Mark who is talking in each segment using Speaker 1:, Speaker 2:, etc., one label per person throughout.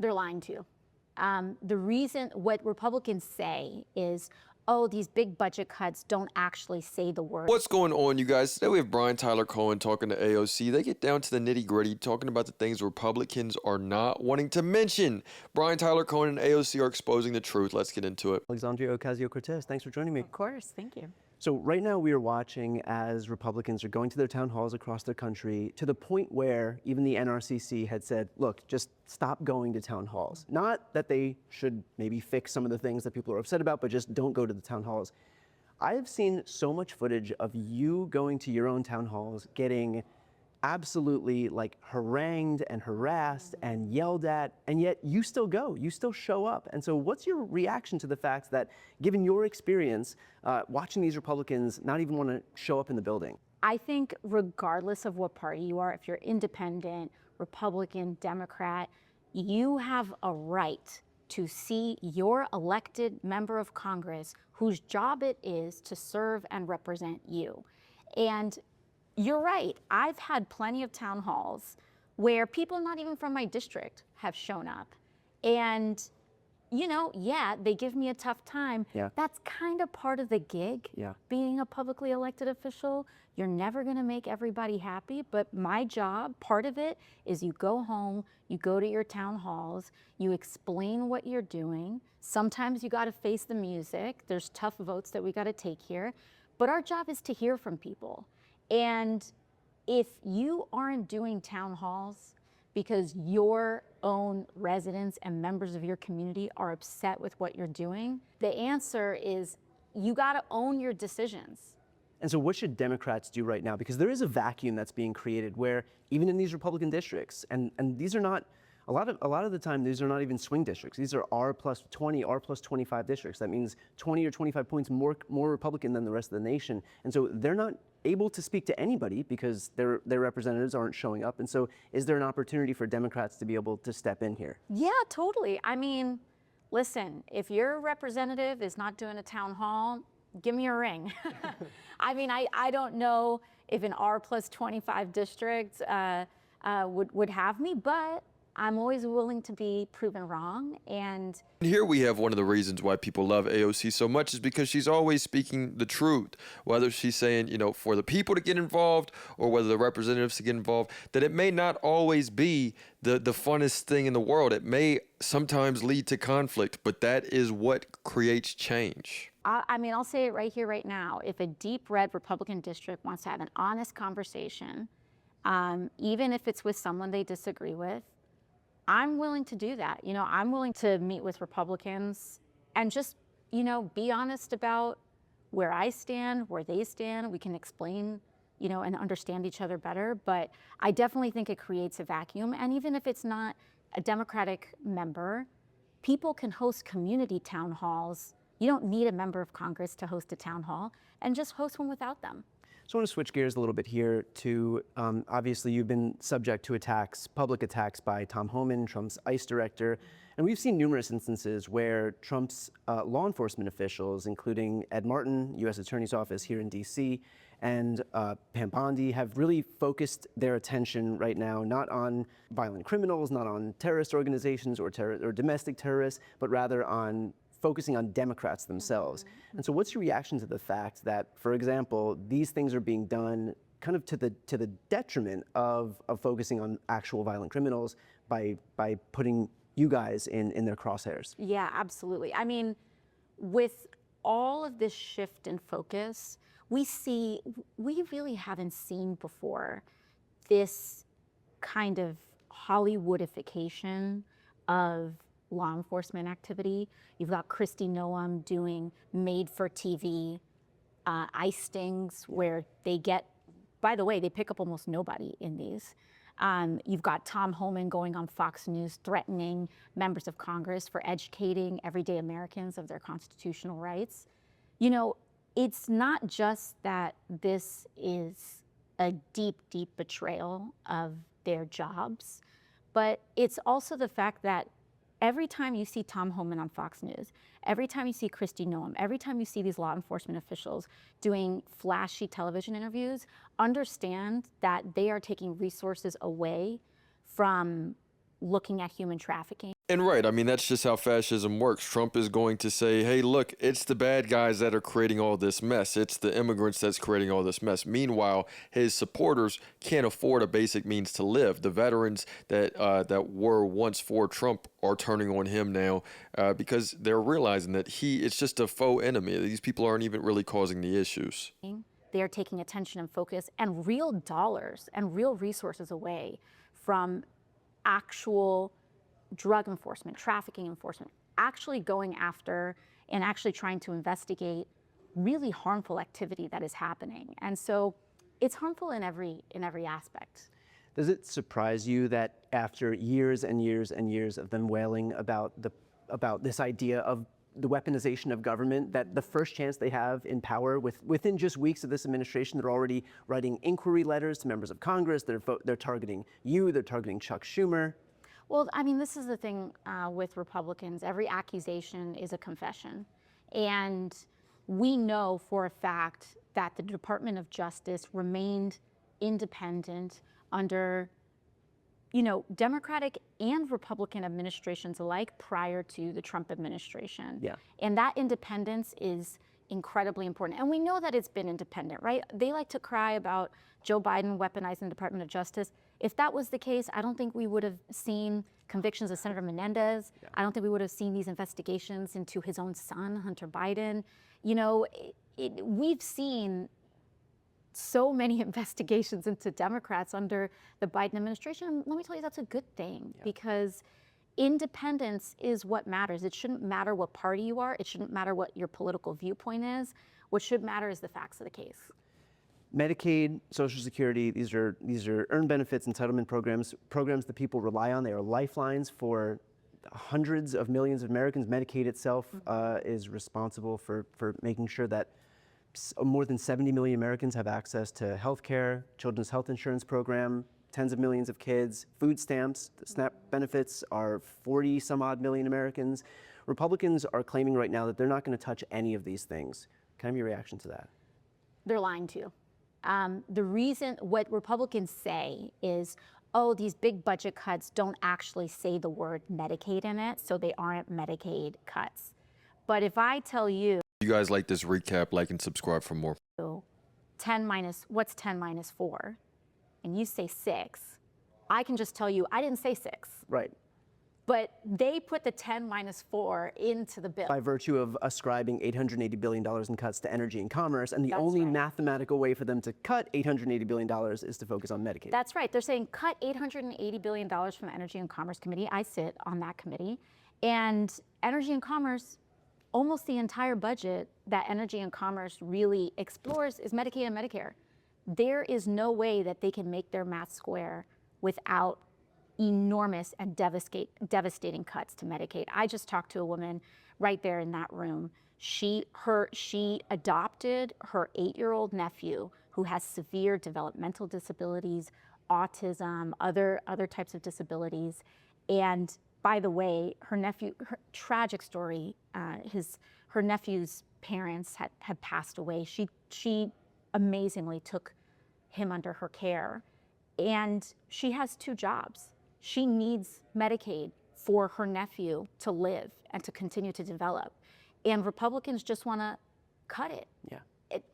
Speaker 1: They're lying to you. The reason, what Republicans say is, oh, these big budget cuts don't actually say the word.
Speaker 2: What's going on, you guys? Today we have Brian Tyler Cohen talking to AOC. They get down to the nitty-gritty, talking about the things Republicans are not wanting to mention. Brian Tyler Cohen and AOC are exposing the truth. Let's get into it.
Speaker 3: Alexandria Ocasio-Cortez, thanks for joining me.
Speaker 1: Of course, thank you.
Speaker 3: So right now we are watching as Republicans are going to their town halls across the country to the point where even the NRCC had said, look, just stop going to town halls. Not that they should maybe fix some of the things that people are upset about, but just don't go to the town halls. I have seen so much footage of you going to your own town halls, getting absolutely like harangued and harassed and yelled at, and yet you still go, you still show up. And so what's your reaction to the fact that, given your experience watching these Republicans not even want to show up in the building?
Speaker 1: I think regardless of what party you are, if you're independent, Republican, Democrat, you have a right to see your elected member of Congress whose job it is to serve and represent you. And you're right. I've had plenty of town halls where people not even from my district have shown up. And, you know, yeah, they give me a tough time.
Speaker 3: Yeah.
Speaker 1: That's kind of part of the gig, being a publicly elected official. You're never going to make everybody happy. But my job, part of it, is you go home, you go to your town halls, you explain what you're doing. Sometimes you got to face the music. There's tough votes that we got to take here. But our job is to hear from people. And if you aren't doing town halls because your own residents and members of your community are upset with what you're doing, the answer is you got to own your decisions.
Speaker 3: And so what should Democrats do right now? Because there is a vacuum that's being created where even in these Republican districts, and these are not, a lot of the time, these are not even swing districts. These are R plus 20, R plus 25 districts. That means 20 or 25 points more Republican than the rest of the nation. And so they're not able to speak to anybody because their representatives aren't showing up. And so is there an opportunity for Democrats to be able to step in here?
Speaker 1: Yeah, totally. I mean, listen, if your representative is not doing a town hall, give me a ring. I mean, I don't know if an R plus 25 district would have me, but I'm always willing to be proven wrong. And
Speaker 2: here we have one of the reasons why people love AOC so much is because she's always speaking the truth, whether she's saying, you know, for the people to get involved or whether the representatives to get involved, that it may not always be the funnest thing in the world. It may sometimes lead to conflict, but that is what creates change.
Speaker 1: I mean, I'll say it right here, right now. If a deep red Republican district wants to have an honest conversation, even if it's with someone they disagree with, I'm willing to do that. You know, I'm willing to meet with Republicans and just, you know, be honest about where I stand, where they stand. We can explain, you know, and understand each other better. But I definitely think it creates a vacuum. And even if it's not a Democratic member, people can host community town halls. You don't need a member of Congress to host a town hall, and just host one without them.
Speaker 3: So I want to switch gears a little bit here to, obviously you've been subject to attacks, public attacks by Tom Homan, Trump's ICE director, and we've seen numerous instances where Trump's law enforcement officials, including Ed Martin, U.S. Attorney's Office here in D.C., and Pam Bondi have really focused their attention right now not on violent criminals, not on terrorist organizations or domestic terrorists, but rather on focusing on Democrats themselves. And so what's your reaction to the fact that, for example, these things are being done kind of to the detriment of focusing on actual violent criminals by putting you guys in their crosshairs?
Speaker 1: Yeah, absolutely. I mean, with all of this shift in focus, we really haven't seen before this kind of Hollywoodification of law enforcement activity. You've got Kristi Noem doing made-for-TV ICE stings where they get, by the way, they pick up almost nobody in these. You've got Tom Homan going on Fox News threatening members of Congress for educating everyday Americans of their constitutional rights. You know, it's not just that this is a deep, deep betrayal of their jobs, but it's also the fact that every time you see Tom Homan on Fox News, every time you see Kristi Noem, every time you see these law enforcement officials doing flashy television interviews, understand that they are taking resources away from looking at human trafficking.
Speaker 2: And right, I mean, that's just how fascism works. Trump is going to say, hey, look, it's the bad guys that are creating all this mess. It's the immigrants that's creating all this mess. Meanwhile, his supporters can't afford a basic means to live. The veterans that were once for Trump are turning on him now because they're realizing that it's just a faux enemy. These people aren't even really causing the issues.
Speaker 1: They are taking attention and focus and real dollars and real resources away from actual drug enforcement, trafficking enforcement, actually going after and actually trying to investigate really harmful activity that is happening. And so it's harmful in every aspect.
Speaker 3: Does it surprise you that after years and years and years of them wailing about this idea of the weaponization of government, that the first chance they have in power, within just weeks of this administration, they're already writing inquiry letters to members of Congress, they're targeting you, they're targeting Chuck Schumer?
Speaker 1: Well, I mean, this is the thing with Republicans. Every accusation is a confession. And we know for a fact that the Department of Justice remained independent under, Democratic and Republican administrations alike prior to the Trump administration.
Speaker 3: Yeah.
Speaker 1: And that independence is incredibly important. And we know that it's been independent, right? They like to cry about Joe Biden weaponizing the Department of Justice. If that was the case, I don't think we would have seen convictions of Senator Menendez. Yeah. I don't think we would have seen these investigations into his own son, Hunter Biden. We've seen so many investigations into Democrats under the Biden administration. And let me tell you, that's a good thing, because independence is what matters. It shouldn't matter what party you are. It shouldn't matter what your political viewpoint is. What should matter is the facts of the case.
Speaker 3: Medicaid, Social Security, these are earned benefits, entitlement programs that people rely on. They are lifelines for hundreds of millions of Americans. Medicaid itself is responsible for making sure that more than 70 million Americans have access to health care, children's health insurance program, tens of millions of kids, food stamps, the SNAP benefits are 40 some odd million Americans. Republicans are claiming right now that they're not going to touch any of these things. Can I have your reaction to that?
Speaker 1: They're lying to you. The reason what Republicans say is, oh, these big budget cuts don't actually say the word Medicaid in it, so they aren't Medicaid cuts. But if I tell you,
Speaker 2: you guys like this recap, like and subscribe for more.
Speaker 1: 10 minus, what's 10 minus 4? And you say 6, I can just tell you, I didn't say 6.
Speaker 3: Right.
Speaker 1: But they put the 10 minus 4 into the bill.
Speaker 3: By virtue of ascribing $880 billion in cuts to energy and commerce, and the only mathematical way for them to cut $880 billion is to focus on Medicaid.
Speaker 1: That's right. They're saying cut $880 billion from the Energy and Commerce Committee. I sit on that committee. And Energy and Commerce, almost the entire budget that Energy and Commerce really explores is Medicaid and Medicare. There is no way that they can make their math square without enormous and devastating cuts to Medicaid. I just talked to a woman right there in that room. She adopted her 8-year-old nephew who has severe developmental disabilities, autism, other types of disabilities. And by the way, her tragic story, her nephew's parents had passed away. She amazingly took him under her care. And she has 2 jobs. She needs Medicaid for her nephew to live and to continue to develop. And Republicans just want to cut it.
Speaker 3: Yeah.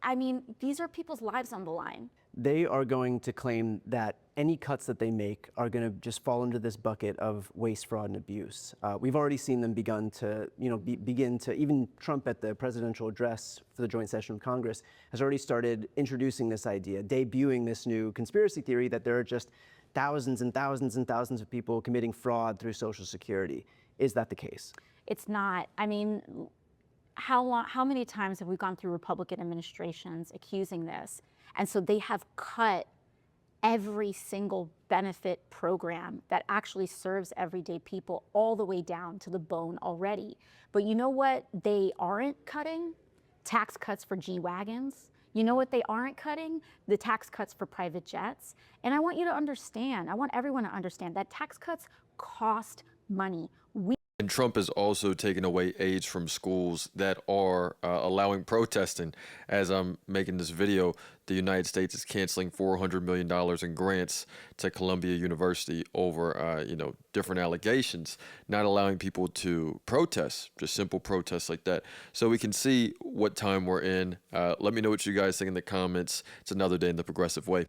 Speaker 1: I mean, these are people's lives on the line.
Speaker 3: They are going to claim that any cuts that they make are going to just fall into this bucket of waste, fraud, and abuse. We've already seen them begin to even Trump at the presidential address for the joint session of Congress has already started introducing this idea, debuting this new conspiracy theory that there are just thousands and thousands and thousands of people committing fraud through Social Security. Is that the case?
Speaker 1: It's not. I mean, how many times have we gone through Republican administrations accusing this? And so they have cut every single benefit program that actually serves everyday people all the way down to the bone already. But you know what they aren't cutting? Tax cuts for G-Wagons. You know what they aren't cutting? The tax cuts for private jets. And I want you to understand, I want everyone to understand that tax cuts cost money.
Speaker 2: And Trump is also taking away aids from schools that are allowing protesting. As I'm making this video, the United States is canceling $400 million in grants to Columbia University over, different allegations, not allowing people to protest, just simple protests like that. So we can see what time we're in. Let me know what you guys think in the comments. It's another day in the progressive way.